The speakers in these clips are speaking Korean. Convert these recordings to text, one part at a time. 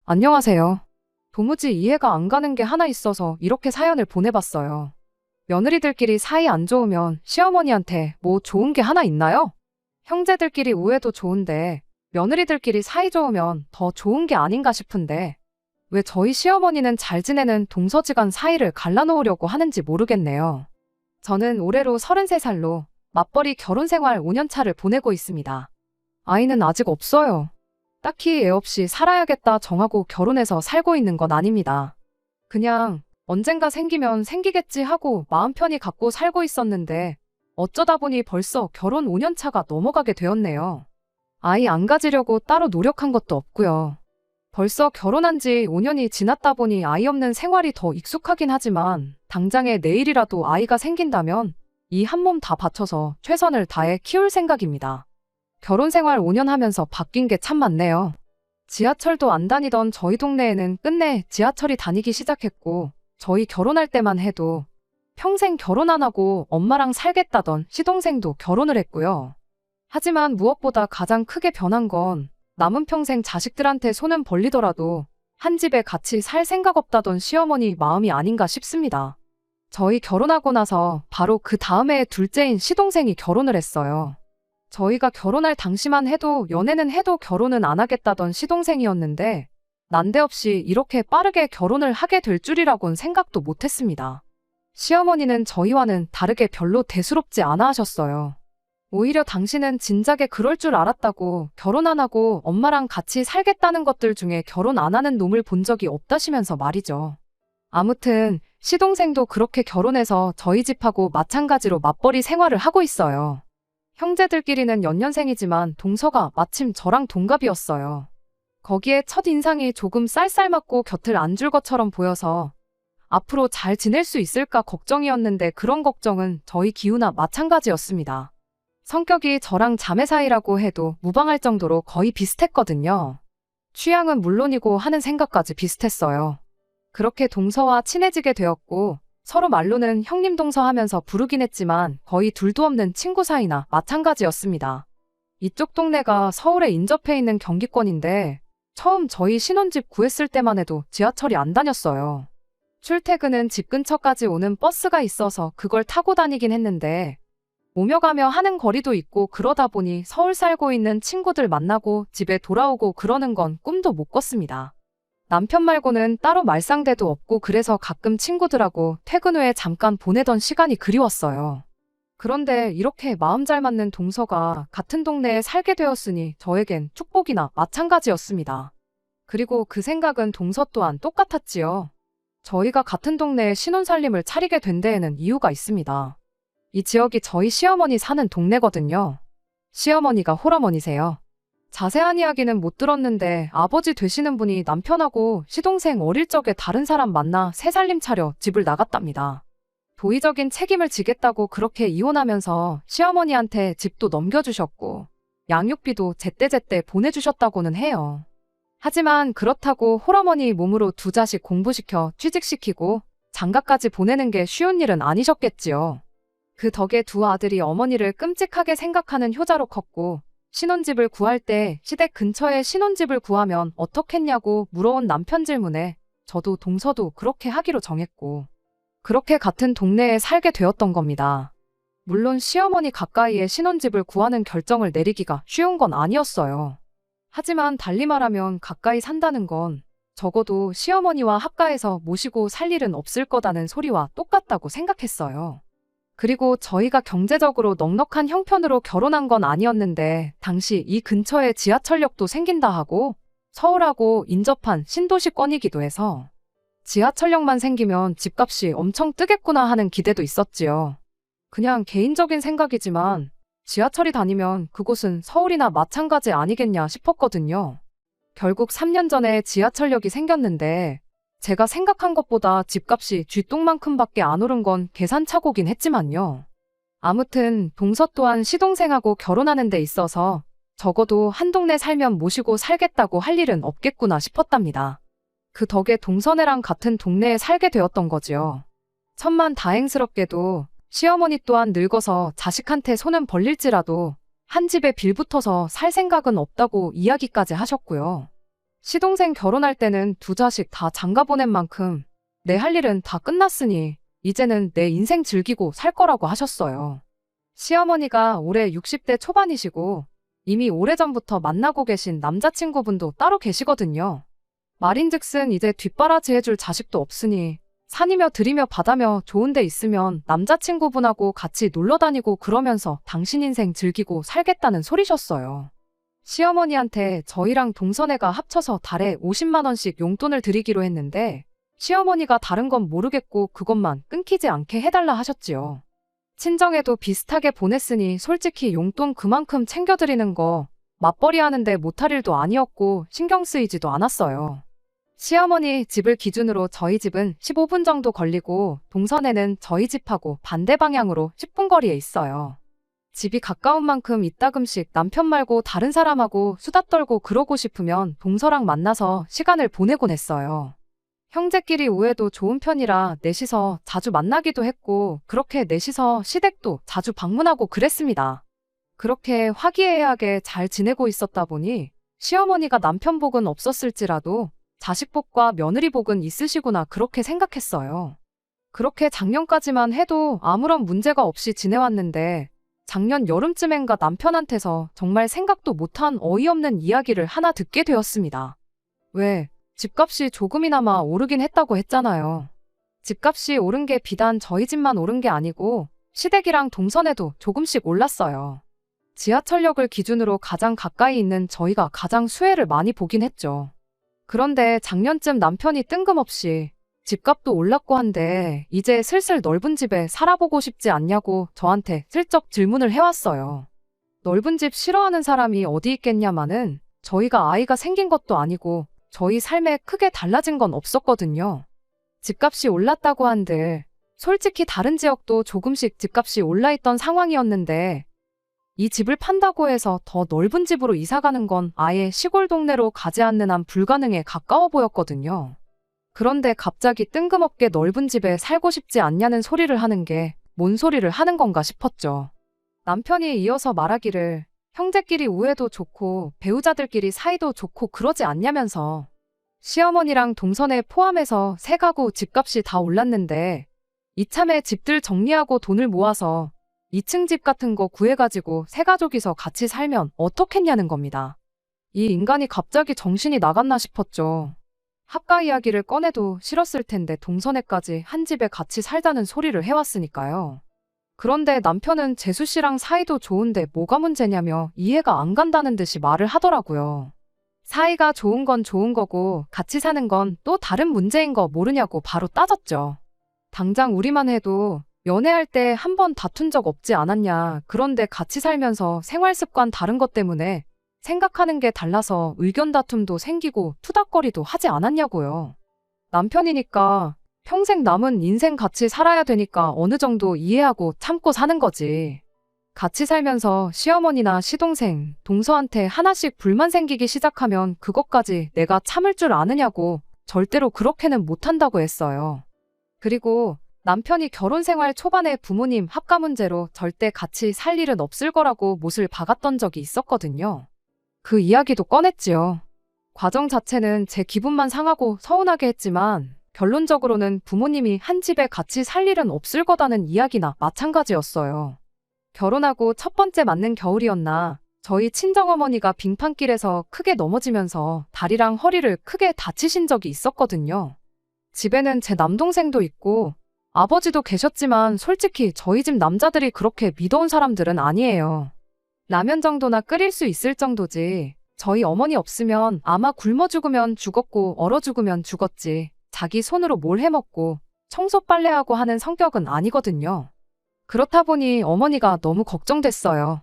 안녕하세요. 도무지 이해가 안 가는 게 하나 있어서 이렇게 사연을 보내봤어요. 며느리들끼리 사이 안 좋으면 시어머니한테 뭐 좋은 게 하나 있나요? 형제들끼리 우애도 좋은데 며느리들끼리 사이 좋으면 더 좋은 게 아닌가 싶은데 왜 저희 시어머니는 잘 지내는 동서지간 사이를 갈라놓으려고 하는지 모르겠네요. 저는 올해로 33살로 맞벌이 결혼 생활 5년 차를 보내고 있습니다. 아이는 아직 없어요. 딱히 애 없이 살아야겠다 정하고 결혼해서 살고 있는 건 아닙니다. 그냥 언젠가 생기면 생기겠지 하고 마음 편히 갖고 살고 있었는데 어쩌다 보니 벌써 결혼 5년 차가 넘어가게 되었네요. 아이 안 가지려고 따로 노력한 것도 없고요. 벌써 결혼한 지 5년이 지났다 보니 아이 없는 생활이 더 익숙하긴 하지만 당장에 내일이라도 아이가 생긴다면 이 한 몸 다 바쳐서 최선을 다해 키울 생각입니다. 결혼 생활 5년 하면서 바뀐 게 참 많네요. 지하철도 안 다니던 저희 동네에는 끝내 지하철이 다니기 시작했고 저희 결혼할 때만 해도 평생 결혼 안 하고 엄마랑 살겠다던 시동생도 결혼을 했고요. 하지만 무엇보다 가장 크게 변한 건 남은 평생 자식들한테 손은 벌리더라도 한 집에 같이 살 생각 없다던 시어머니 마음이 아닌가 싶습니다. 저희 결혼하고 나서 바로 그 다음 해에 둘째인 시동생이 결혼을 했어요. 저희가 결혼할 당시만 해도 연애는 해도 결혼은 안 하겠다던 시동생이었는데 난데없이 이렇게 빠르게 결혼을 하게 될 줄이라곤 생각도 못했습니다. 시어머니는 저희와는 다르게 별로 대수롭지 않아 하셨어요. 오히려 당신은 진작에 그럴 줄 알았다고 결혼 안 하고 엄마랑 같이 살겠다는 것들 중에 결혼 안 하는 놈을 본 적이 없다시면서 말이죠. 아무튼 시동생도 그렇게 결혼해서 저희 집하고 마찬가지로 맞벌이 생활을 하고 있어요. 형제들끼리는 연년생이지만 동서가 마침 저랑 동갑이었어요. 거기에 첫인상이 조금 쌀쌀맞고 곁을 안 줄 것처럼 보여서 앞으로 잘 지낼 수 있을까 걱정이었는데 그런 걱정은 저희 기우나 마찬가지였습니다. 성격이 저랑 자매 사이라고 해도 무방할 정도로 거의 비슷했거든요. 취향은 물론이고 하는 생각까지 비슷했어요. 그렇게 동서와 친해지게 되었고 서로 말로는 형님 동서 하면서 부르긴 했지만 거의 둘도 없는 친구 사이나 마찬가지였습니다. 이쪽 동네가 서울에 인접해 있는 경기권인데 처음 저희 신혼집 구했을 때만 해도 지하철이 안 다녔어요. 출퇴근은 집 근처까지 오는 버스가 있어서 그걸 타고 다니긴 했는데 오며 가며 하는 거리도 있고 그러다 보니 서울 살고 있는 친구들 만나고 집에 돌아오고 그러는 건 꿈도 못 꿨습니다. 남편 말고는 따로 말상대도 없고 그래서 가끔 친구들하고 퇴근 후에 잠깐 보내던 시간이 그리웠어요. 그런데 이렇게 마음 잘 맞는 동서가 같은 동네에 살게 되었으니 저에겐 축복이나 마찬가지였습니다. 그리고 그 생각은 동서 또한 똑같았지요. 저희가 같은 동네에 신혼살림을 차리게 된 데에는 이유가 있습니다. 이 지역이 저희 시어머니 사는 동네거든요. 시어머니가 홀어머니세요. 자세한 이야기는 못 들었는데 아버지 되시는 분이 남편하고 시동생 어릴 적에 다른 사람 만나 새 살림 차려 집을 나갔답니다. 도의적인 책임을 지겠다고 그렇게 이혼하면서 시어머니한테 집도 넘겨주셨고 양육비도 제때제때 보내주셨다고는 해요. 하지만 그렇다고 홀어머니 몸으로 두 자식 공부시켜 취직시키고 장가까지 보내는 게 쉬운 일은 아니셨겠지요. 그 덕에 두 아들이 어머니를 끔찍하게 생각하는 효자로 컸고 신혼집을 구할 때 시댁 근처에 신혼집을 구하면 어떻겠냐고 물어온 남편 질문에 저도 동서도 그렇게 하기로 정했고 그렇게 같은 동네에 살게 되었던 겁니다. 물론 시어머니 가까이에 신혼집을 구하는 결정을 내리기가 쉬운 건 아니었어요. 하지만 달리 말하면 가까이 산다는 건 적어도 시어머니와 합가해서 모시고 살 일은 없을 거다는 소리와 똑같다고 생각했어요. 그리고 저희가 경제적으로 넉넉한 형편으로 결혼한 건 아니었는데 당시 이 근처에 지하철역도 생긴다 하고 서울하고 인접한 신도시권이기도 해서 지하철역만 생기면 집값이 엄청 뜨겠구나 하는 기대도 있었지요. 그냥 개인적인 생각이지만 지하철이 다니면 그곳은 서울이나 마찬가지 아니겠냐 싶었거든요. 결국 3년 전에 지하철역이 생겼는데 제가 생각한 것보다 집값이 쥐똥만큼밖에 안 오른 건 계산착오긴 했지만요. 아무튼 동서 또한 시동생하고 결혼하는 데 있어서 적어도 한 동네 살면 모시고 살겠다고 할 일은 없겠구나 싶었답니다. 그 덕에 동서네랑 같은 동네에 살게 되었던 거지요. 천만 다행스럽게도 시어머니 또한 늙어서 자식한테 손은 벌릴지라도 한 집에 빌붙어서 살 생각은 없다고 이야기까지 하셨고요. 시동생 결혼할 때는 두 자식 다 장가 보낸 만큼 내 할 일은 다 끝났으니 이제는 내 인생 즐기고 살 거라고 하셨어요. 시어머니가 올해 60대 초반이시고 이미 오래전부터 만나고 계신 남자친구분도 따로 계시거든요. 말인즉슨 이제 뒷바라지 해줄 자식도 없으니 산이며 들이며 바다며 좋은 데 있으면 남자친구분하고 같이 놀러 다니고 그러면서 당신 인생 즐기고 살겠다는 소리셨어요. 시어머니한테 저희랑 동선애가 합쳐서 달에 50만 원씩 용돈을 드리기로 했는데 시어머니가 다른 건 모르겠고 그것만 끊기지 않게 해달라 하셨지요. 친정에도 비슷하게 보냈으니 솔직히 용돈 그만큼 챙겨드리는 거 맞벌이 하는데 못할 일도 아니었고 신경 쓰이지도 않았어요. 시어머니 집을 기준으로 저희 집은 15분 정도 걸리고 동선에는 저희 집하고 반대 방향으로 10분 거리에 있어요. 집이 가까운 만큼 이따금씩 남편 말고 다른 사람하고 수다 떨고 그러고 싶으면 동서랑 만나서 시간을 보내곤 했어요. 형제끼리 우애도 좋은 편이라 넷이서 자주 만나기도 했고 그렇게 넷이서 시댁도 자주 방문하고 그랬습니다. 그렇게 화기애애하게 잘 지내고 있었다 보니 시어머니가 남편 복은 없었을지라도 자식 복과 며느리 복은 있으시구나 그렇게 생각했어요. 그렇게 작년까지만 해도 아무런 문제가 없이 지내왔는데 작년 여름쯤엔가 남편한테서 정말 생각도 못한 어이없는 이야기를 하나 듣게 되었습니다. 왜? 집값이 조금이나마 오르긴 했다고 했잖아요. 집값이 오른 게 비단 저희 집만 오른 게 아니고 시댁이랑 동선에도 조금씩 올랐어요. 지하철역을 기준으로 가장 가까이 있는 저희가 가장 수혜를 많이 보긴 했죠. 그런데 작년쯤 남편이 뜬금없이 집값도 올랐고 한데 이제 슬슬 넓은 집에 살아보고 싶지 않냐고 저한테 슬쩍 질문을 해왔어요. 넓은 집 싫어하는 사람이 어디 있겠냐마는 저희가 아이가 생긴 것도 아니고 저희 삶에 크게 달라진 건 없었거든요. 집값이 올랐다고 한들 솔직히 다른 지역도 조금씩 집값이 올라있던 상황이었는데 이 집을 판다고 해서 더 넓은 집으로 이사가는 건 아예 시골 동네로 가지 않는 한 불가능에 가까워 보였거든요. 그런데 갑자기 뜬금없게 넓은 집에 살고 싶지 않냐는 소리를 하는 게 뭔 소리를 하는 건가 싶었죠. 남편이 이어서 말하기를 형제끼리 우애도 좋고 배우자들끼리 사이도 좋고 그러지 않냐면서 시어머니랑 동선에 포함해서 세 가구 집값이 다 올랐는데 이참에 집들 정리하고 돈을 모아서 2층 집 같은 거 구해가지고 세 가족이서 같이 살면 어떻겠냐는 겁니다. 이 인간이 갑자기 정신이 나갔나 싶었죠. 합가 이야기를 꺼내도 싫었을 텐데 동선에까지 한 집에 같이 살자는 소리를 해왔으니까요. 그런데 남편은 재수 씨랑 사이도 좋은데 뭐가 문제냐며 이해가 안 간다는 듯이 말을 하더라고요. 사이가 좋은 건 좋은 거고 같이 사는 건 또 다른 문제인 거 모르냐고 바로 따졌죠. 당장 우리만 해도 연애할 때 한 번 다툰 적 없지 않았냐. 그런데 같이 살면서 생활 습관 다른 것 때문에 생각하는 게 달라서 의견 다툼도 생기고 투닥거리도 하지 않았냐고요. 남편이니까 평생 남은 인생 같이 살아야 되니까 어느 정도 이해하고 참고 사는 거지. 같이 살면서 시어머니나 시동생, 동서한테 하나씩 불만 생기기 시작하면 그것까지 내가 참을 줄 아느냐고 절대로 그렇게는 못한다고 했어요. 그리고 남편이 결혼 생활 초반에 부모님 합가 문제로 절대 같이 살 일은 없을 거라고 못을 박았던 적이 있었거든요. 그 이야기도 꺼냈지요. 과정 자체는 제 기분만 상하고 서운하게 했지만 결론적으로는 부모님이 한 집에 같이 살 일은 없을 거다는 이야기나 마찬가지였어요. 결혼하고 첫 번째 맞는 겨울이었나 저희 친정어머니가 빙판길에서 크게 넘어지면서 다리랑 허리를 크게 다치신 적이 있었거든요. 집에는 제 남동생도 있고 아버지도 계셨지만 솔직히 저희 집 남자들이 그렇게 믿어온 사람들은 아니에요. 라면 정도나 끓일 수 있을 정도지 저희 어머니 없으면 아마 굶어 죽으면 죽었고 얼어 죽으면 죽었지 자기 손으로 뭘 해먹고 청소 빨래하고 하는 성격은 아니거든요. 그렇다 보니 어머니가 너무 걱정됐어요.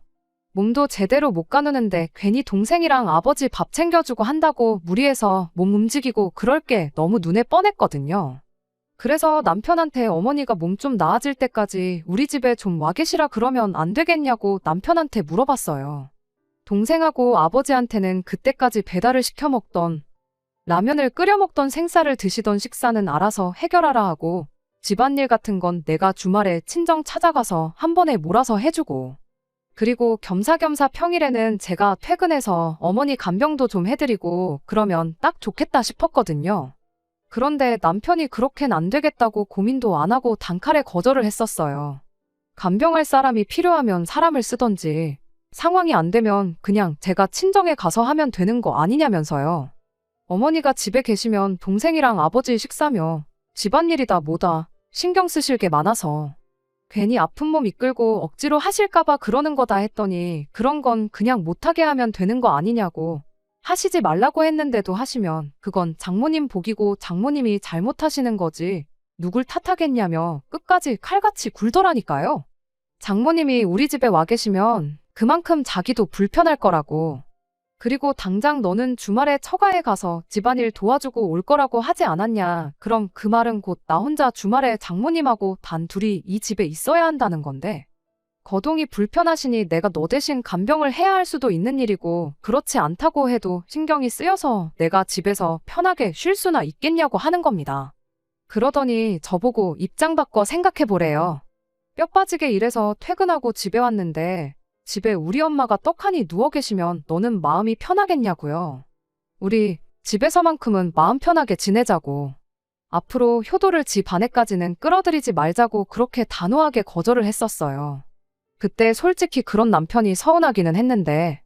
몸도 제대로 못 가누는데 괜히 동생이랑 아버지 밥 챙겨주고 한다고 무리해서 몸 움직이고 그럴 게 너무 눈에 뻔했거든요. 그래서 남편한테 어머니가 몸 좀 나아질 때까지 우리 집에 좀 와 계시라 그러면 안 되겠냐고 남편한테 물어봤어요. 동생하고 아버지한테는 그때까지 배달을 시켜 먹던 라면을 끓여 먹던 생쌀을 드시던 식사는 알아서 해결하라 하고 집안일 같은 건 내가 주말에 친정 찾아가서 한 번에 몰아서 해주고 그리고 겸사겸사 평일에는 제가 퇴근해서 어머니 간병도 좀 해드리고 그러면 딱 좋겠다 싶었거든요. 그런데 남편이 그렇게는 안 되겠다고 고민도 안 하고 단칼에 거절을 했었어요. 간병할 사람이 필요하면 사람을 쓰던지 상황이 안 되면 그냥 제가 친정에 가서 하면 되는 거 아니냐면서요. 어머니가 집에 계시면 동생이랑 아버지 식사며 집안일이다 뭐다 신경 쓰실 게 많아서 괜히 아픈 몸 이끌고 억지로 하실까봐 그러는 거다 했더니 그런 건 그냥 못하게 하면 되는 거 아니냐고 하시지 말라고 했는데도 하시면 그건 장모님 복이고 장모님이 잘못하시는 거지 누굴 탓하겠냐며 끝까지 칼같이 굴더라니까요. 장모님이 우리 집에 와 계시면 그만큼 자기도 불편할 거라고. 그리고 당장 너는 주말에 처가에 가서 집안일 도와주고 올 거라고 하지 않았냐. 그럼 그 말은 곧 나 혼자 주말에 장모님하고 단 둘이 이 집에 있어야 한다는 건데. 거동이 불편하시니 내가 너 대신 간병을 해야 할 수도 있는 일이고 그렇지 않다고 해도 신경이 쓰여서 내가 집에서 편하게 쉴 수나 있겠냐고 하는 겁니다. 그러더니 저보고 입장 바꿔 생각해 보래요. 뼈 빠지게 일해서 퇴근하고 집에 왔는데 집에 우리 엄마가 떡하니 누워 계시면 너는 마음이 편하겠냐고요. 우리 집에서만큼은 마음 편하게 지내자고. 앞으로 효도를 집 안에까지는 끌어들이지 말자고 그렇게 단호하게 거절을 했었어요. 그때 솔직히 그런 남편이 서운하기는 했는데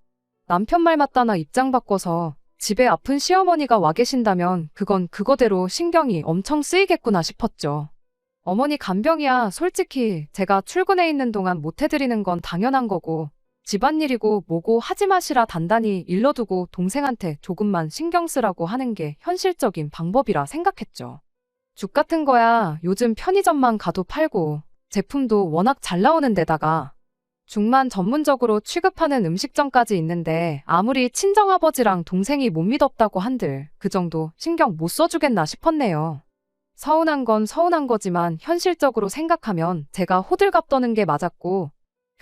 남편 말 맞다나 입장 바꿔서 집에 아픈 시어머니가 와 계신다면 그건 그거대로 신경이 엄청 쓰이겠구나 싶었죠. 어머니 간병이야 솔직히 제가 출근해 있는 동안 못 해드리는 건 당연한 거고 집안일이고 뭐고 하지 마시라 단단히 일러두고 동생한테 조금만 신경 쓰라고 하는 게 현실적인 방법이라 생각했죠. 죽 같은 거야 요즘 편의점만 가도 팔고 제품도 워낙 잘 나오는 데다가 죽만 전문적으로 취급하는 음식점까지 있는데 아무리 친정아버지랑 동생이 못 믿었다고 한들 그 정도 신경 못 써주겠나 싶었네요. 서운한 건 서운한 거지만 현실적으로 생각하면 제가 호들갑 떠는 게 맞았고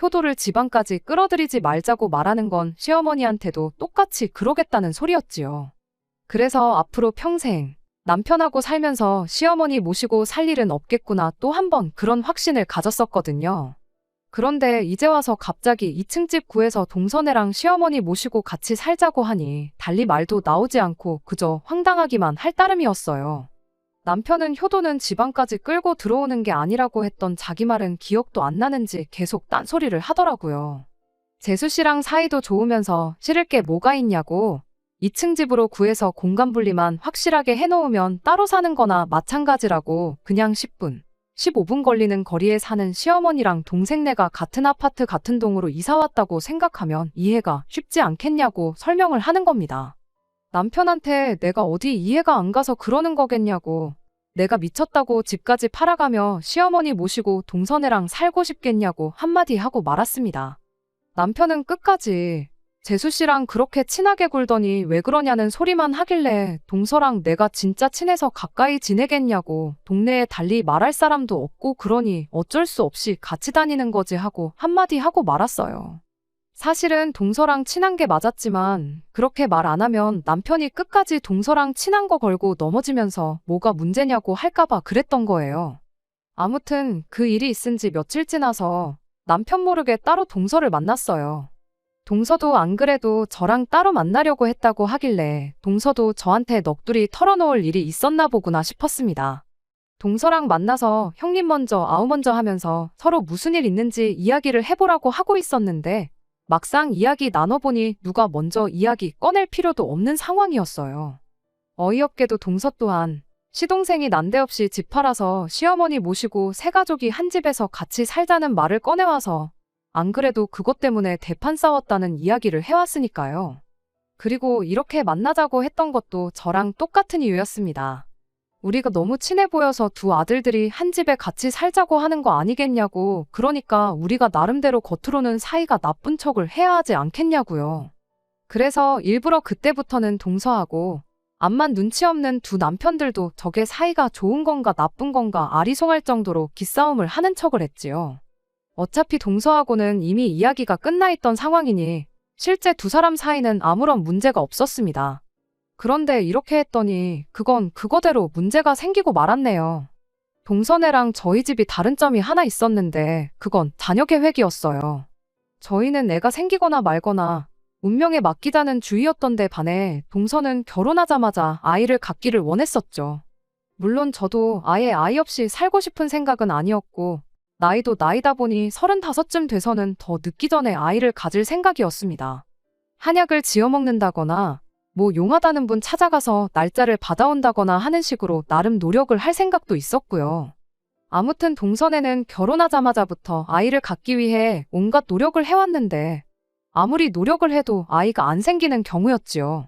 효도를 집안까지 끌어들이지 말자고 말하는 건 시어머니한테도 똑같이 그러겠다는 소리였지요. 그래서 앞으로 평생 남편하고 살면서 시어머니 모시고 살 일은 없겠구나 또 한 번 그런 확신을 가졌었거든요. 그런데 이제 와서 갑자기 2층 집 구해서 동서네랑 시어머니 모시고 같이 살자고 하니 달리 말도 나오지 않고 그저 황당하기만 할 따름이었어요. 남편은 효도는 집안까지 끌고 들어오는 게 아니라고 했던 자기 말은 기억도 안 나는지 계속 딴소리를 하더라고요. 재수 씨랑 사이도 좋으면서 싫을 게 뭐가 있냐고 2층 집으로 구해서 공간 분리만 확실하게 해놓으면 따로 사는 거나 마찬가지라고 그냥 10분, 15분 걸리는 거리에 사는 시어머니랑 동생네가 같은 아파트 같은 동으로 이사 왔다고 생각하면 이해가 쉽지 않겠냐고 설명을 하는 겁니다. 남편한테 내가 어디 이해가 안 가서 그러는 거겠냐고 내가 미쳤다고 집까지 팔아가며 시어머니 모시고 동서네랑 살고 싶겠냐고 한마디 하고 말았습니다. 남편은 끝까지 재수 씨랑 그렇게 친하게 굴더니 왜 그러냐는 소리만 하길래 동서랑 내가 진짜 친해서 가까이 지내겠냐고 동네에 달리 말할 사람도 없고 그러니 어쩔 수 없이 같이 다니는 거지 하고 한마디 하고 말았어요. 사실은 동서랑 친한 게 맞았지만 그렇게 말 안 하면 남편이 끝까지 동서랑 친한 거 걸고 넘어지면서 뭐가 문제냐고 할까봐 그랬던 거예요. 아무튼 그 일이 있은 지 며칠 지나서 남편 모르게 따로 동서를 만났어요. 동서도 안 그래도 저랑 따로 만나려고 했다고 하길래 동서도 저한테 넋두리 털어놓을 일이 있었나 보구나 싶었습니다. 동서랑 만나서 형님 먼저 아우 먼저 하면서 서로 무슨 일 있는지 이야기를 해보라고 하고 있었는데 막상 이야기 나눠보니 누가 먼저 이야기 꺼낼 필요도 없는 상황이었어요. 어이없게도 동서 또한 시동생이 난데없이 집 팔아서 시어머니 모시고 세 가족이 한 집에서 같이 살자는 말을 꺼내와서 안 그래도 그것 때문에 대판 싸웠다는 이야기를 해왔으니까요. 그리고 이렇게 만나자고 했던 것도 저랑 똑같은 이유였습니다. 우리가 너무 친해 보여서 두 아들들이 한 집에 같이 살자고 하는 거 아니겠냐고 그러니까 우리가 나름대로 겉으로는 사이가 나쁜 척을 해야 하지 않겠냐고요. 그래서 일부러 그때부터는 동서하고 암만 눈치 없는 두 남편들도 저게 사이가 좋은 건가 나쁜 건가 아리송할 정도로 기싸움을 하는 척을 했지요. 어차피 동서하고는 이미 이야기가 끝나 있던 상황이니 실제 두 사람 사이는 아무런 문제가 없었습니다. 그런데 이렇게 했더니 그건 그거대로 문제가 생기고 말았네요. 동서네랑 저희 집이 다른 점이 하나 있었는데 그건 자녀 계획이었어요. 저희는 애가 생기거나 말거나 운명에 맡기자는 주의였던데 반해 동서는 결혼하자마자 아이를 갖기를 원했었죠. 물론 저도 아예 아이 없이 살고 싶은 생각은 아니었고 나이도 나이다 보니 35쯤 돼서는 더 늦기 전에 아이를 가질 생각이었습니다. 한약을 지어 먹는다거나 뭐 용하다는 분 찾아가서 날짜를 받아온다거나 하는 식으로 나름 노력을 할 생각도 있었고요. 아무튼 동선에는 결혼하자마자부터 아이를 갖기 위해 온갖 노력을 해왔는데 아무리 노력을 해도 아이가 안 생기는 경우였지요.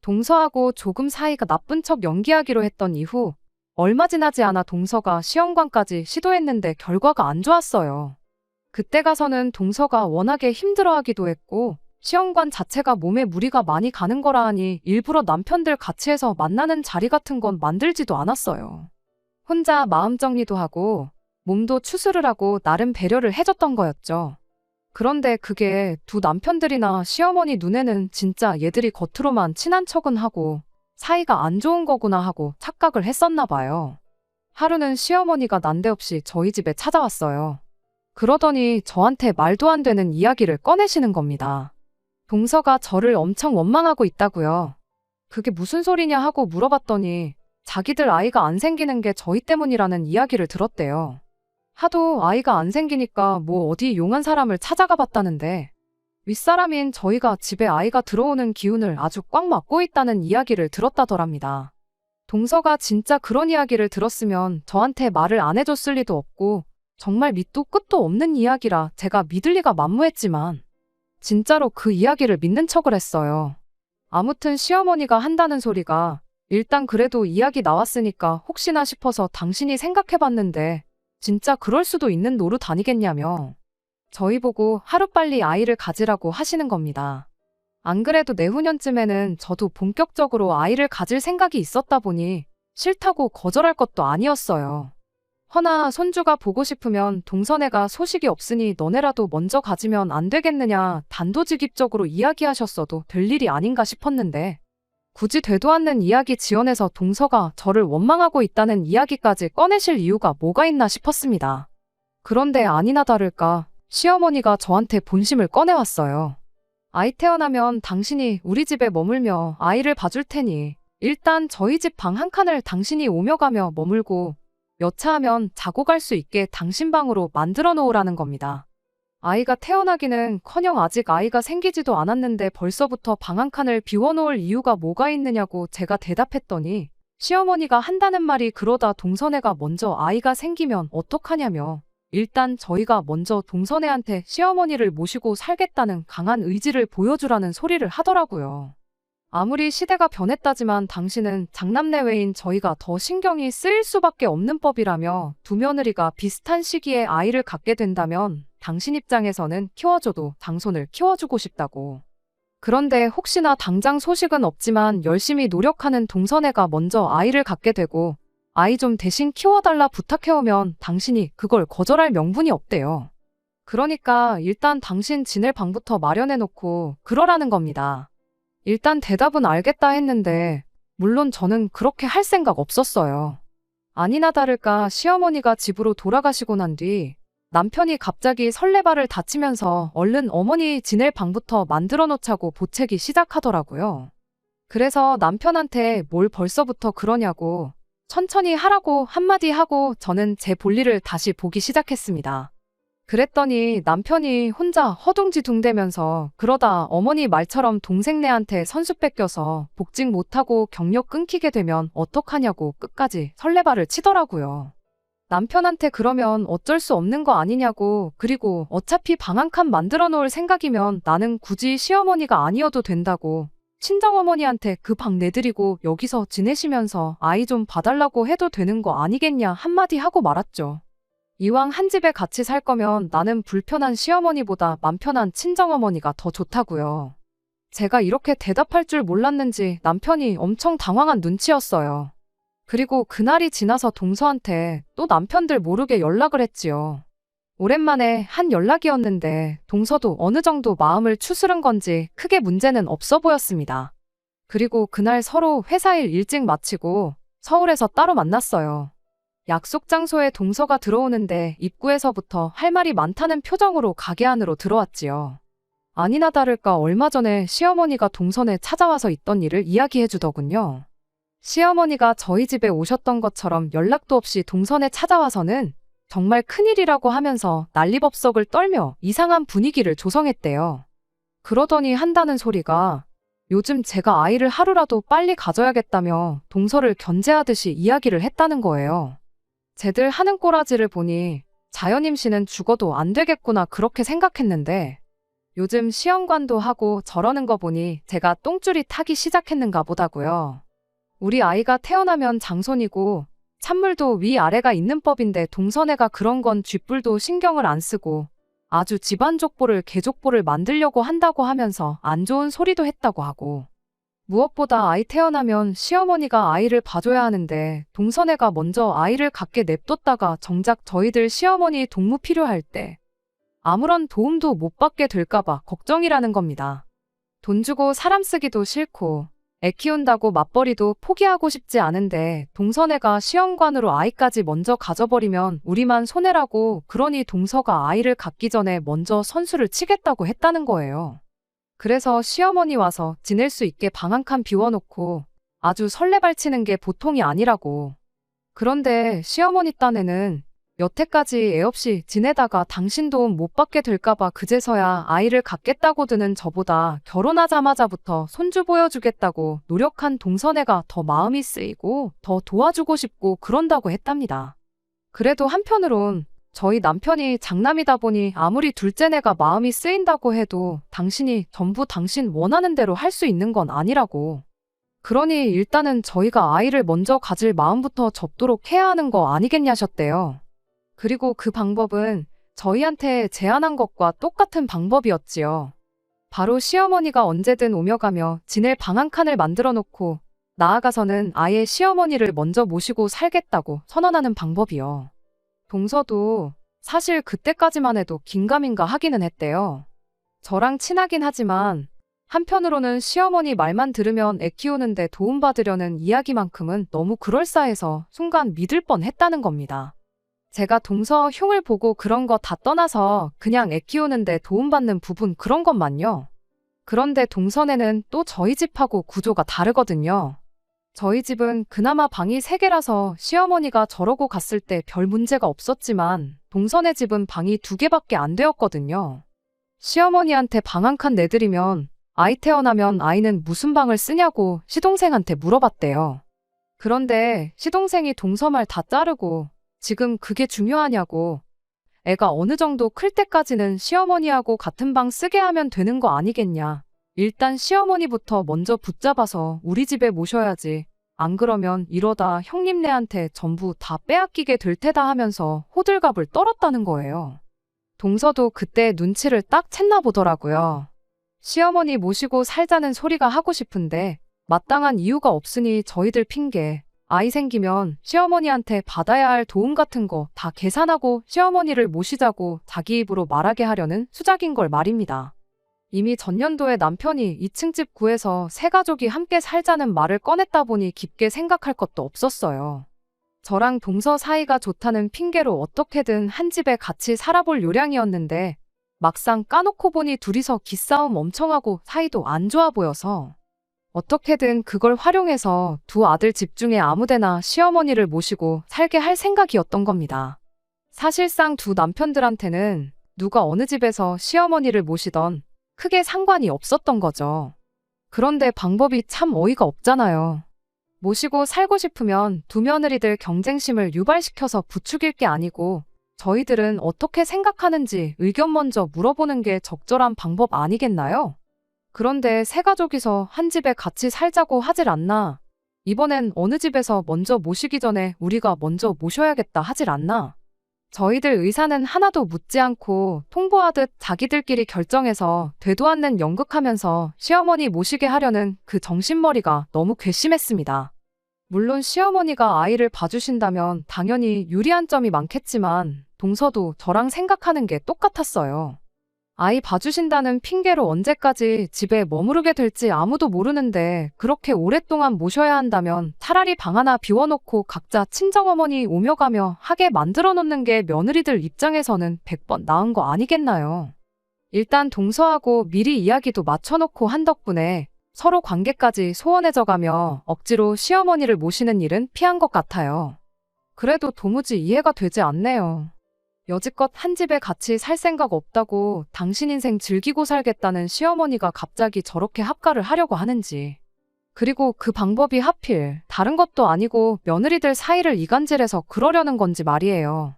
동서하고 조금 사이가 나쁜 척 연기하기로 했던 이후 얼마 지나지 않아 동서가 시험관까지 시도했는데 결과가 안 좋았어요. 그때 가서는 동서가 워낙에 힘들어하기도 했고 시험관 자체가 몸에 무리가 많이 가는 거라 하니 일부러 남편들 같이 해서 만나는 자리 같은 건 만들지도 않았어요. 혼자 마음 정리도 하고 몸도 추스를 하고 나름 배려를 해줬던 거였죠. 그런데 그게 두 남편들이나 시어머니 눈에는 진짜 얘들이 겉으로만 친한 척은 하고 사이가 안 좋은 거구나 하고 착각을 했었나 봐요. 하루는 시어머니가 난데없이 저희 집에 찾아왔어요. 그러더니 저한테 말도 안 되는 이야기를 꺼내시는 겁니다. 동서가 저를 엄청 원망하고 있다고요. 그게 무슨 소리냐 하고 물어봤더니 자기들 아이가 안 생기는 게 저희 때문이라는 이야기를 들었대요. 하도 아이가 안 생기니까 뭐 어디 용한 사람을 찾아가 봤다는데 윗사람인 저희가 집에 아이가 들어오는 기운을 아주 꽉 막고 있다는 이야기를 들었다더랍니다. 동서가 진짜 그런 이야기를 들었으면 저한테 말을 안 해줬을 리도 없고 정말 밑도 끝도 없는 이야기라 제가 믿을 리가 만무했지만 진짜로 그 이야기를 믿는 척을 했어요. 아무튼 시어머니가 한다는 소리가 일단 그래도 이야기 나왔으니까 혹시나 싶어서 당신이 생각해봤는데 진짜 그럴 수도 있는 노릇 아니겠냐며 저희 보고 하루빨리 아이를 가지라고 하시는 겁니다. 안 그래도 내후년쯤에는 저도 본격적으로 아이를 가질 생각이 있었다 보니 싫다고 거절할 것도 아니었어요. 허나 손주가 보고 싶으면 동선애가 소식이 없으니 너네라도 먼저 가지면 안 되겠느냐 단도직입적으로 이야기하셨어도 될 일이 아닌가 싶었는데 굳이 되도 않는 이야기 지어내서 동서가 저를 원망하고 있다는 이야기까지 꺼내실 이유가 뭐가 있나 싶었습니다. 그런데 아니나 다를까 시어머니가 저한테 본심을 꺼내왔어요. 아이 태어나면 당신이 우리 집에 머물며 아이를 봐줄 테니 일단 저희 집 방 한 칸을 당신이 오며 가며 머물고 여차하면 자고 갈 수 있게 당신 방으로 만들어 놓으라는 겁니다. 아이가 태어나기는커녕 아직 아이가 생기지도 않았는데 벌써부터 방 한 칸을 비워놓을 이유가 뭐가 있느냐고 제가 대답했더니 시어머니가 한다는 말이 그러다 동선애가 먼저 아이가 생기면 어떡하냐며 일단 저희가 먼저 동선애한테 시어머니를 모시고 살겠다는 강한 의지를 보여주라는 소리를 하더라고요. 아무리 시대가 변했다지만 당신은 장남내외인 저희가 더 신경이 쓰일 수밖에 없는 법이라며 두 며느리가 비슷한 시기에 아이를 갖게 된다면 당신 입장에서는 키워줘도 장손을 키워주고 싶다고. 그런데 혹시나 당장 소식은 없지만 열심히 노력하는 동선애가 먼저 아이를 갖게 되고 아이 좀 대신 키워달라 부탁해오면 당신이 그걸 거절할 명분이 없대요. 그러니까 일단 당신 지낼 방부터 마련해놓고 그러라는 겁니다. 일단 대답은 알겠다 했는데 물론 저는 그렇게 할 생각 없었어요. 아니나 다를까 시어머니가 집으로 돌아가시고 난 뒤 남편이 갑자기 설레발을 다치면서 얼른 어머니 지낼 방부터 만들어 놓자고 보채기 시작하더라고요. 그래서 남편한테 뭘 벌써부터 그러냐고 천천히 하라고 한마디 하고 저는 제 볼일을 다시 보기 시작했습니다. 그랬더니 남편이 혼자 허둥지둥대면서 그러다 어머니 말처럼 동생네한테 선수 뺏겨서 복직 못하고 경력 끊기게 되면 어떡하냐고 끝까지 설레발을 치더라고요. 남편한테 그러면 어쩔 수 없는 거 아니냐고 그리고 어차피 방 한 칸 만들어 놓을 생각이면 나는 굳이 시어머니가 아니어도 된다고 친정어머니한테 그 방 내드리고 여기서 지내시면서 아이 좀 봐달라고 해도 되는 거 아니겠냐 한마디 하고 말았죠. 이왕 한 집에 같이 살 거면 나는 불편한 시어머니보다 맘 편한 친정어머니가 더 좋다고요. 제가 이렇게 대답할 줄 몰랐는지 남편이 엄청 당황한 눈치였어요. 그리고 그날이 지나서 동서한테 또 남편들 모르게 연락을 했지요. 오랜만에 한 연락이었는데 동서도 어느 정도 마음을 추스른 건지 크게 문제는 없어 보였습니다. 그리고 그날 서로 회사 일 일찍 마치고 서울에서 따로 만났어요. 약속 장소에 동서가 들어오는데 입구에서부터 할 말이 많다는 표정으로 가게 안으로 들어왔지요. 아니나 다를까 얼마 전에 시어머니가 동선에 찾아와서 있던 일을 이야기해 주더군요. 시어머니가 저희 집에 오셨던 것처럼 연락도 없이 동선에 찾아와서는 정말 큰일이라고 하면서 난리법석을 떨며 이상한 분위기를 조성했대요. 그러더니 한다는 소리가 요즘 제가 아이를 하루라도 빨리 가져야겠다며 동서를 견제하듯이 이야기를 했다는 거예요. 쟤들 하는 꼬라지를 보니 자연임 씨는 죽어도 안 되겠구나 그렇게 생각했는데 요즘 시험관도 하고 저러는 거 보니 제가 똥줄이 타기 시작했는가 보다고요. 우리 아이가 태어나면 장손이고 찬물도 위아래가 있는 법인데 동선애가 그런 건 쥐뿔도 신경을 안 쓰고 아주 집안 족보를 개족보를 만들려고 한다고 하면서 안 좋은 소리도 했다고 하고 무엇보다 아이 태어나면 시어머니가 아이를 봐줘야 하는데 동선애가 먼저 아이를 갖게 냅뒀다가 정작 저희들 시어머니 동무 필요할 때 아무런 도움도 못 받게 될까봐 걱정이라는 겁니다. 돈 주고 사람 쓰기도 싫고 애 키운다고 맞벌이도 포기하고 싶지 않은데 동선애가 시험관으로 아이까지 먼저 가져버리면 우리만 손해라고 그러니 동서가 아이를 갖기 전에 먼저 선수를 치겠다고 했다는 거예요. 그래서 시어머니 와서 지낼 수 있게 방 한 칸 비워놓고 아주 설레발치는 게 보통이 아니라고. 그런데 시어머니 딴에는 여태까지 애 없이 지내다가 당신 도움 못 받게 될까봐 그제서야 아이를 갖겠다고 드는 저보다 결혼하자마자부터 손주 보여주겠다고 노력한 동선애가 더 마음이 쓰이고 더 도와주고 싶고 그런다고 했답니다. 그래도 한편으론 저희 남편이 장남이다 보니 아무리 둘째네가 마음이 쓰인다고 해도 당신이 전부 당신 원하는 대로 할 수 있는 건 아니라고. 그러니 일단은 저희가 아이를 먼저 가질 마음부터 접도록 해야 하는 거 아니겠냐셨대요. 그리고 그 방법은 저희한테 제안한 것과 똑같은 방법이었지요. 바로 시어머니가 언제든 오며 가며 지낼 방 한 칸을 만들어 놓고 나아가서는 아예 시어머니를 먼저 모시고 살겠다고 선언하는 방법이요. 동서도 사실 그때까지만 해도 긴가민가 하기는 했대요. 저랑 친하긴 하지만 한편으로는 시어머니 말만 들으면 애 키우는데 도움받으려는 이야기만큼은 너무 그럴싸해서 순간 믿을 뻔했다는 겁니다. 제가 동서 흉을 보고 그런 거 다 떠나서 그냥 애 키우는데 도움받는 부분 그런 것만요. 그런데 동선에는 또 저희 집하고 구조가 다르거든요. 저희 집은 그나마 방이 3개라서 시어머니가 저러고 갔을 때 별 문제가 없었지만 동선의 집은 방이 2개밖에 안 되었거든요. 시어머니한테 방 한 칸 내드리면 아이 태어나면 아이는 무슨 방을 쓰냐고 시동생한테 물어봤대요. 그런데 시동생이 동서 말 다 자르고 지금 그게 중요하냐고 애가 어느 정도 클 때까지는 시어머니하고 같은 방 쓰게 하면 되는 거 아니겠냐. 일단 시어머니부터 먼저 붙잡아서 우리 집에 모셔야지. 안 그러면 이러다 형님네한테 전부 다 빼앗기게 될 테다 하면서 호들갑을 떨었다는 거예요. 동서도 그때 눈치를 딱 챘나 보더라고요. 시어머니 모시고 살자는 소리가 하고 싶은데 마땅한 이유가 없으니 저희들 핑계. 아이 생기면 시어머니한테 받아야 할 도움 같은 거 다 계산하고 시어머니를 모시자고 자기 입으로 말하게 하려는 수작인 걸 말입니다. 이미 전년도에 남편이 2층 집 구해서 세 가족이 함께 살자는 말을 꺼냈다 보니 깊게 생각할 것도 없었어요. 저랑 동서 사이가 좋다는 핑계로 어떻게든 한 집에 같이 살아볼 요량이었는데 막상 까놓고 보니 둘이서 기싸움 엄청 하고 사이도 안 좋아 보여서 어떻게든 그걸 활용해서 두 아들 집 중에 아무데나 시어머니를 모시고 살게 할 생각이었던 겁니다. 사실상 두 남편들한테는 누가 어느 집에서 시어머니를 모시던 크게 상관이 없었던 거죠. 그런데 방법이 참 어이가 없잖아요. 모시고 살고 싶으면 두 며느리들 경쟁심을 유발시켜서 부추길 게 아니고 저희들은 어떻게 생각하는지 의견 먼저 물어보는 게 적절한 방법 아니겠나요? 그런데 세 가족이서 한 집에 같이 살자고 하질 않나? 이번엔 어느 집에서 먼저 모시기 전에 우리가 먼저 모셔야겠다 하질 않나? 저희들 의사는 하나도 묻지 않고 통보하듯 자기들끼리 결정해서 되도 않는 연극하면서 시어머니 모시게 하려는 그 정신머리가 너무 괘씸했습니다. 물론 시어머니가 아이를 봐주신다면 당연히 유리한 점이 많겠지만 동서도 저랑 생각하는 게 똑같았어요. 아이 봐주신다는 핑계로 언제까지 집에 머무르게 될지 아무도 모르는데 그렇게 오랫동안 모셔야 한다면 차라리 방 하나 비워놓고 각자 친정어머니 오며 가며 하게 만들어 놓는 게 며느리들 입장에서는 100번 나은 거 아니겠나요? 일단 동서하고 미리 이야기도 맞춰놓고 한 덕분에 서로 관계까지 소원해져 가며 억지로 시어머니를 모시는 일은 피한 것 같아요. 그래도 도무지 이해가 되지 않네요. 여지껏 한 집에 같이 살 생각 없다고 당신 인생 즐기고 살겠다는 시어머니가 갑자기 저렇게 합가를 하려고 하는지. 그리고 그 방법이 하필 다른 것도 아니고 며느리들 사이를 이간질해서 그러려는 건지 말이에요.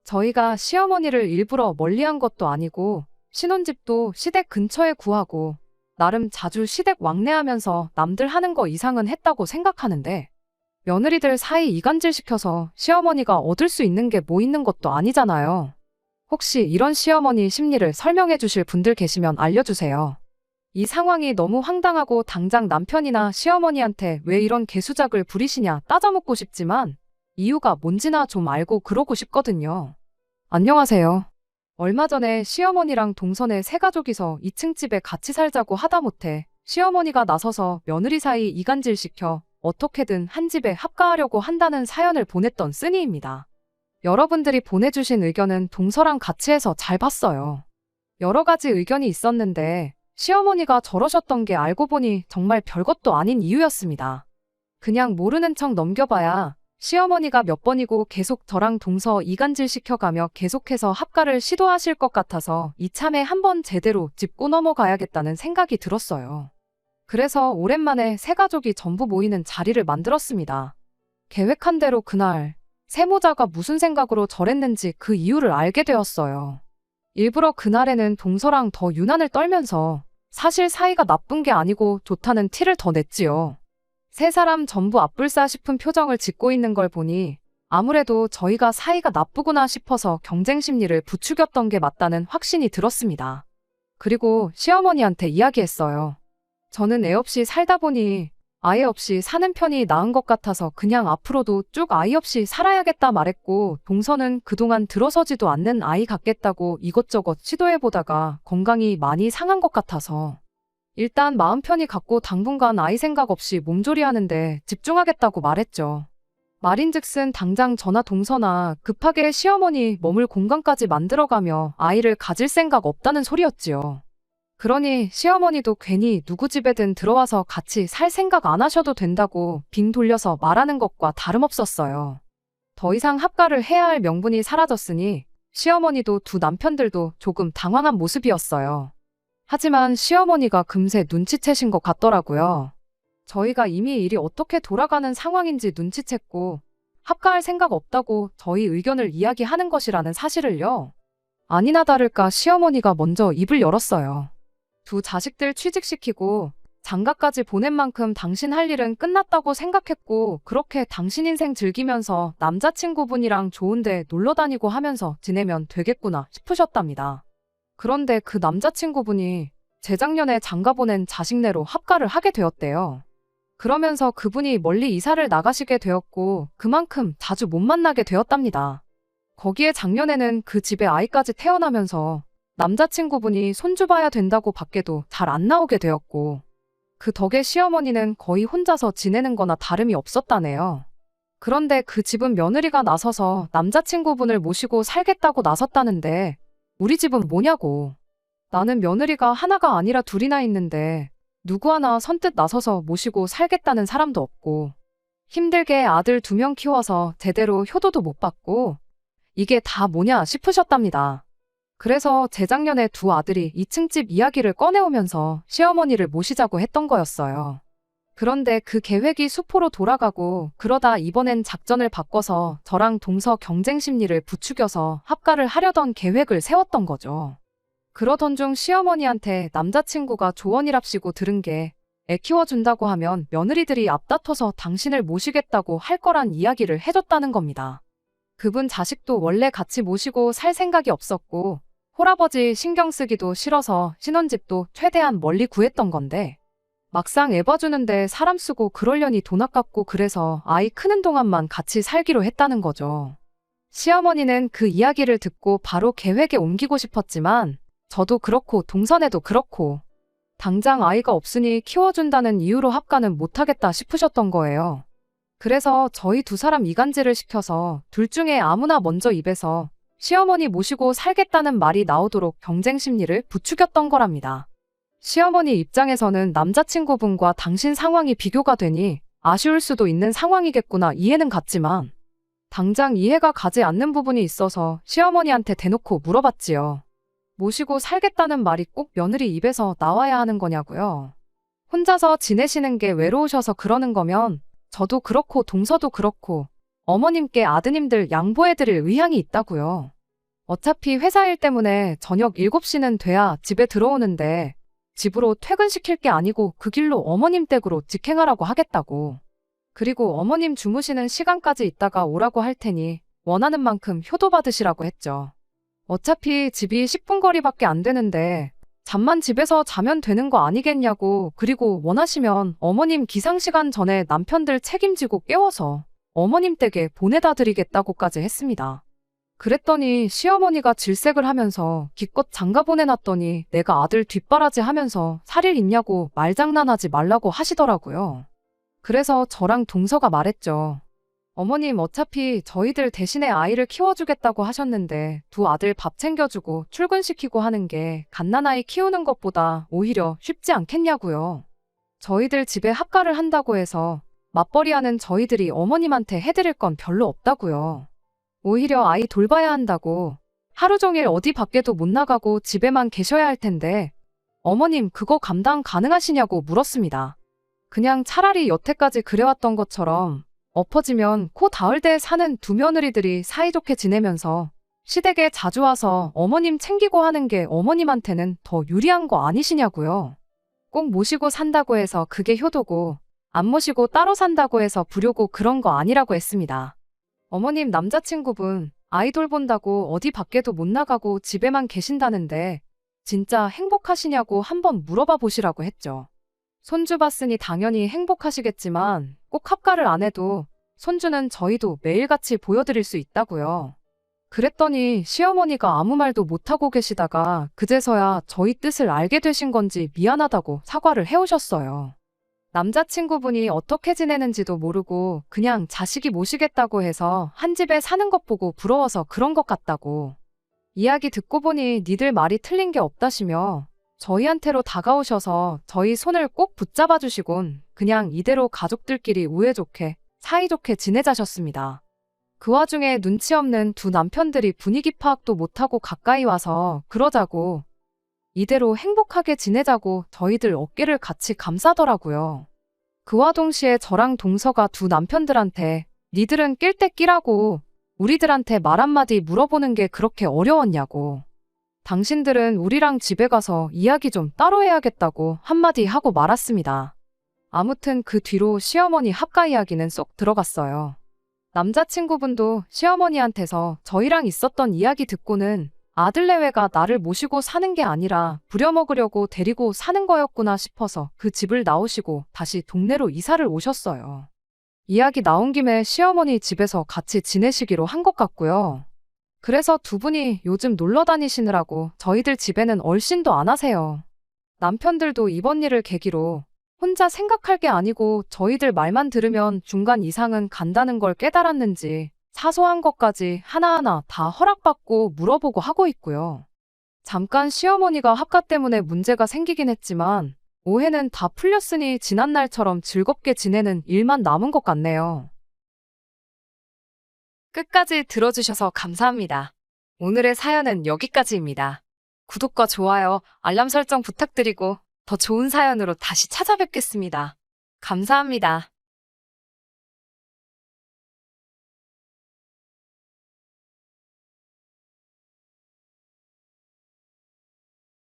저희가 시어머니를 일부러 멀리한 것도 아니고 신혼집도 시댁 근처에 구하고 나름 자주 시댁 왕래하면서 남들 하는 거 이상은 했다고 생각하는데 며느리들 사이 이간질 시켜서 시어머니가 얻을 수 있는 게 뭐 있는 것도 아니잖아요. 혹시 이런 시어머니 심리를 설명해 주실 분들 계시면 알려주세요. 이 상황이 너무 황당하고 당장 남편이나 시어머니한테 왜 이런 개수작을 부리시냐 따져묻고 싶지만 이유가 뭔지나 좀 알고 그러고 싶거든요. 안녕하세요. 얼마 전에 시어머니랑 동선에 세 가족이서 2층 집에 같이 살자고 하다못해 시어머니가 나서서 며느리 사이 이간질 시켜 어떻게든 한 집에 합가하려고 한다는 사연을 보냈던 쓰니입니다. 여러분들이 보내주신 의견은 동서랑 같이 해서 잘 봤어요. 여러 가지 의견이 있었는데 시어머니가 저러셨던 게 알고 보니 정말 별것도 아닌 이유였습니다. 그냥 모르는 척 넘겨봐야 시어머니가 몇 번이고 계속 저랑 동서 이간질 시켜가며 계속해서 합가를 시도하실 것 같아서 이참에 한번 제대로 짚고 넘어가야겠다는 생각이 들었어요. 그래서 오랜만에 세 가족이 전부 모이는 자리를 만들었습니다. 계획한 대로 그날 세모자가 무슨 생각으로 저랬는지 그 이유를 알게 되었어요. 일부러 그날에는 동서랑 더 유난을 떨면서 사실 사이가 나쁜 게 아니고 좋다는 티를 더 냈지요. 세 사람 전부 앞불싸 싶은 표정을 짓고 있는 걸 보니 아무래도 저희가 사이가 나쁘구나 싶어서 경쟁 심리를 부추겼던 게 맞다는 확신이 들었습니다. 그리고 시어머니한테 이야기했어요. 저는 애 없이 살다 보니 아예 없이 사는 편이 나은 것 같아서 그냥 앞으로도 쭉 아이 없이 살아야겠다 말했고 동서는 그동안 들어서지도 않는 아이 갖겠다고 이것저것 시도해보다가 건강이 많이 상한 것 같아서 일단 마음 편히 갖고 당분간 아이 생각 없이 몸조리하는데 집중하겠다고 말했죠. 말인즉슨 당장 저나 동서나 급하게 시어머니 머물 공간까지 만들어가며 아이를 가질 생각 없다는 소리였지요. 그러니 시어머니도 괜히 누구 집에든 들어와서 같이 살 생각 안 하셔도 된다고 빙 돌려서 말하는 것과 다름없었어요. 더 이상 합가를 해야 할 명분이 사라졌으니 시어머니도 두 남편들도 조금 당황한 모습이었어요. 하지만 시어머니가 금세 눈치채신 것 같더라고요. 저희가 이미 일이 어떻게 돌아가는 상황인지 눈치챘고 합가할 생각 없다고 저희 의견을 이야기하는 것이라는 사실을요. 아니나 다를까 시어머니가 먼저 입을 열었어요. 두 자식들 취직시키고 장가까지 보낸 만큼 당신 할 일은 끝났다고 생각했고 그렇게 당신 인생 즐기면서 남자친구분이랑 좋은데 놀러 다니고 하면서 지내면 되겠구나 싶으셨답니다. 그런데 그 남자친구분이 재작년에 장가 보낸 자식네로 합가를 하게 되었대요. 그러면서 그분이 멀리 이사를 나가시게 되었고 그만큼 자주 못 만나게 되었답니다. 거기에 작년에는 그 집에 아이까지 태어나면서 남자친구분이 손주 봐야 된다고 밖에도 잘 안 나오게 되었고 그 덕에 시어머니는 거의 혼자서 지내는 거나 다름이 없었다네요. 그런데 그 집은 며느리가 나서서 남자친구분을 모시고 살겠다고 나섰다는데 우리 집은 뭐냐고. 나는 며느리가 하나가 아니라 둘이나 있는데 누구 하나 선뜻 나서서 모시고 살겠다는 사람도 없고 힘들게 아들 2명 키워서 제대로 효도도 못 받고 이게 다 뭐냐 싶으셨답니다. 그래서 재작년에 두 아들이 2층 집 이야기를 꺼내오면서 시어머니를 모시자고 했던 거였어요. 그런데 그 계획이 수포로 돌아가고 그러다 이번엔 작전을 바꿔서 저랑 동서 경쟁 심리를 부추겨서 합가를 하려던 계획을 세웠던 거죠. 그러던 중 시어머니한테 남자친구가 조언이랍시고 들은 게 애 키워준다고 하면 며느리들이 앞다퉈서 당신을 모시겠다고 할 거란 이야기를 해줬다는 겁니다. 그분 자식도 원래 같이 모시고 살 생각이 없었고 홀아버지 신경 쓰기도 싫어서 신혼집도 최대한 멀리 구했던 건데 막상 애 봐주는데 사람 쓰고 그러려니 돈 아깝고 그래서 아이 크는 동안만 같이 살기로 했다는 거죠. 시어머니는 그 이야기를 듣고 바로 계획에 옮기고 싶었지만 저도 그렇고 동선에도 그렇고 당장 아이가 없으니 키워준다는 이유로 합가는 못하겠다 싶으셨던 거예요. 그래서 저희 두 사람 이간질을 시켜서 둘 중에 아무나 먼저 입에서 시어머니 모시고 살겠다는 말이 나오도록 경쟁 심리를 부추겼던 거랍니다. 시어머니 입장에서는 남자친구분과 당신 상황이 비교가 되니 아쉬울 수도 있는 상황이겠구나 이해는 갔지만 당장 이해가 가지 않는 부분이 있어서 시어머니한테 대놓고 물어봤지요. 모시고 살겠다는 말이 꼭 며느리 입에서 나와야 하는 거냐고요. 혼자서 지내시는 게 외로우셔서 그러는 거면 저도 그렇고 동서도 그렇고 어머님께 아드님들 양보해드릴 의향이 있다고요. 어차피 회사 일 때문에 저녁 7시는 돼야 집에 들어오는데 집으로 퇴근시킬 게 아니고 그 길로 어머님 댁으로 직행하라고 하겠다고. 그리고 어머님 주무시는 시간까지 있다가 오라고 할 테니 원하는 만큼 효도 받으시라고 했죠. 어차피 집이 10분 거리밖에 안 되는데 잠만 집에서 자면 되는 거 아니겠냐고. 그리고 원하시면 어머님 기상시간 전에 남편들 책임지고 깨워서 어머님 댁에 보내다 드리겠다고까지 했습니다. 그랬더니 시어머니가 질색을 하면서 기껏 장가 보내놨더니 내가 아들 뒷바라지 하면서 살일 있냐고 말장난하지 말라고 하시더라고요. 그래서 저랑 동서가 말했죠. 어머님 어차피 저희들 대신에 아이를 키워주겠다고 하셨는데 두 아들 밥 챙겨주고 출근시키고 하는 게 갓난아이 키우는 것보다 오히려 쉽지 않겠냐고요. 저희들 집에 합가를 한다고 해서 맞벌이하는 저희들이 어머님한테 해드릴 건 별로 없다고요. 오히려 아이 돌봐야 한다고 하루 종일 어디 밖에도 못 나가고 집에만 계셔야 할 텐데 어머님 그거 감당 가능하시냐고 물었습니다. 그냥 차라리 여태까지 그래왔던 것처럼 엎어지면 코 닿을 데 사는 두 며느리들이 사이좋게 지내면서 시댁에 자주 와서 어머님 챙기고 하는 게 어머님한테는 더 유리한 거 아니시냐고요. 꼭 모시고 산다고 해서 그게 효도고 안 모시고 따로 산다고 해서 불효고 그런 거 아니라고 했습니다. 어머님 남자친구분 아이 돌본다고 어디 밖에도 못 나가고 집에만 계신다는데 진짜 행복하시냐고 한번 물어봐 보시라고 했죠. 손주 봤으니 당연히 행복하시겠지만 꼭 합가를 안 해도 손주는 저희도 매일같이 보여드릴 수 있다고요. 그랬더니 시어머니가 아무 말도 못하고 계시다가 그제서야 저희 뜻을 알게 되신 건지 미안하다고 사과를 해오셨어요. 남자친구분이 어떻게 지내는지도 모르고 그냥 자식이 모시겠다고 해서 한 집에 사는 것 보고 부러워서 그런 것 같다고. 이야기 듣고 보니 니들 말이 틀린 게 없다시며 저희한테로 다가오셔서 저희 손을 꼭 붙잡아 주시곤 그냥 이대로 가족들끼리 우애 좋게 사이좋게 지내자셨습니다. 그 와중에 눈치 없는 두 남편들이 분위기 파악도 못하고 가까이 와서 그러자고 이대로 행복하게 지내자고 저희들 어깨를 같이 감싸더라고요. 그와 동시에 저랑 동서가 두 남편들한테 니들은 낄 때 끼라고 우리들한테 말 한마디 물어보는 게 그렇게 어려웠냐고. 당신들은 우리랑 집에 가서 이야기 좀 따로 해야겠다고 한마디 하고 말았습니다. 아무튼 그 뒤로 시어머니 합가 이야기는 쏙 들어갔어요. 남자친구분도 시어머니한테서 저희랑 있었던 이야기 듣고는 아들 내외가 나를 모시고 사는 게 아니라 부려먹으려고 데리고 사는 거였구나 싶어서 그 집을 나오시고 다시 동네로 이사를 오셨어요. 이야기 나온 김에 시어머니 집에서 같이 지내시기로 한 것 같고요. 그래서 두 분이 요즘 놀러 다니시느라고 저희들 집에는 얼씬도 안 하세요. 남편들도 이번 일을 계기로 혼자 생각할 게 아니고 저희들 말만 들으면 중간 이상은 간다는 걸 깨달았는지 사소한 것까지 하나하나 다 허락받고 물어보고 하고 있고요. 잠깐 시어머니가 합가 때문에 문제가 생기긴 했지만 오해는 다 풀렸으니 지난날처럼 즐겁게 지내는 일만 남은 것 같네요. 끝까지 들어주셔서 감사합니다. 오늘의 사연은 여기까지입니다. 구독과 좋아요, 알람 설정 부탁드리고 더 좋은 사연으로 다시 찾아뵙겠습니다. 감사합니다.